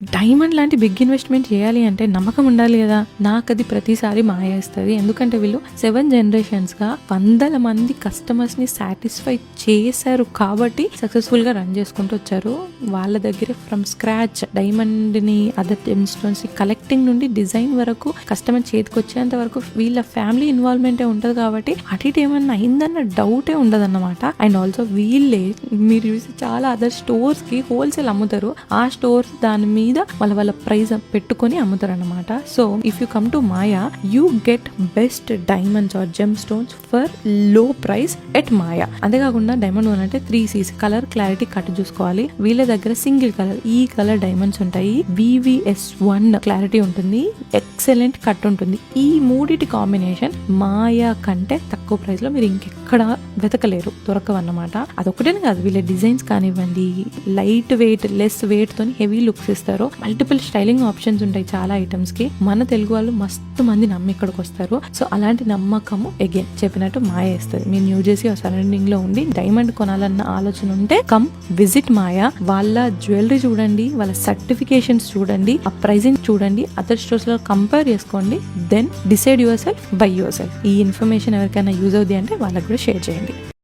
Diamond లాంటి big investment చేయాలి అంటే నమ్మకం ఉండాలి కదా. నాకు అది ప్రతిసారి మాయ ఇస్తుంది. ఎందుకంటే వీళ్ళు 7 generations గా వందల మంది కస్టమర్స్ ని సాటిస్ఫై చేశారు కాబట్టి సక్సెస్ఫుల్ గా రన్ చేసుకుంటూ వచ్చారు. వాళ్ళ దగ్గర ఫ్రమ్ స్క్రాచ్ డైమండ్ ని అదర్ జెమ్స్టోన్స్ కలెక్టింగ్ నుండి డిజైన్ వరకు కస్టమర్ చేతికి వచ్చేంత వరకు వీళ్ళ ఫ్యామిలీ ఇన్వాల్వ్మెంటే ఉంటుంది కాబట్టి అటు ఇటు ఏమన్నా అయిందన్న డౌటే ఉండదు అన్నమాట. అండ్ ఆల్సో వీళ్ళే మీరు చూసి చాలా అదర్ స్టోర్స్ కి హోల్సేల్ అమ్ముతారు. ఆ స్టోర్స్ దాని మీద వాళ్ళ ప్రైస్ పెట్టుకొని అమ్ముతారు అనమాట. So if you come to Maya you get best diamonds or gem stones for low price at Maya. అంతేకాకుండా డైమండ్ వన్ అంటే 3Cs కలర్ క్లారిటీ కట్ చూసుకోవాలి. వీళ్ళ దగ్గర సింగిల్ కలర్ ఈ కలర్ డైమండ్స్ ఉంటాయి. VVS1 క్లారిటీ ఉంటుంది. ఎక్సలెంట్ కట్ ఉంటుంది. ఈ మూడిటి కాంబినేషన్ మాయా కంటే తక్కువ ప్రైస్ లో మీరు ఇంకెక్కడ వెతకలేరు, దొరకవన్నమాట. అదొకటే కాదు, వీళ్ళ డిజైన్స్ కానివ్వండి, లైట్ వెయిట్ లెస్ వెయిట్ తోని హెవీ లుక్స్ ఇస్తారు. మల్టిపుల్ స్టైలింగ్ ఆప్షన్స్ ఉంటాయి చాలా ఐటమ్స్ కి. మన తెలుగు వాళ్ళు మస్తు మంది నమ్మి ఇక్కడికి వస్తారు. సో అలాంటి నమ్మకము అగైన్ చెప్పినట్టు మాయ ఇస్తుంది. మీరు న్యూ జెర్సీ సరౌండింగ్ లో ఉండి డైమండ్ కొనాలన్న ఆలోచన ఉంటే కమ్ విజిట్ మాయా. వాళ్ళ జ్యువెలరీ చూడండి, వాళ్ళ సర్టిఫికేషన్స్ చూడండి, ఆ ప్రైజింగ్ చూడండి, అదర్ స్టోర్స్ లో కంపేర్ చేసుకోండి. Then decide yourself, by yourself. ఈ ఇన్ఫర్మేషన్ ఎవరికైనా యూజ్ అవుతుంది అంటే వాళ్ళకి కూడా షేర్ చేయండి.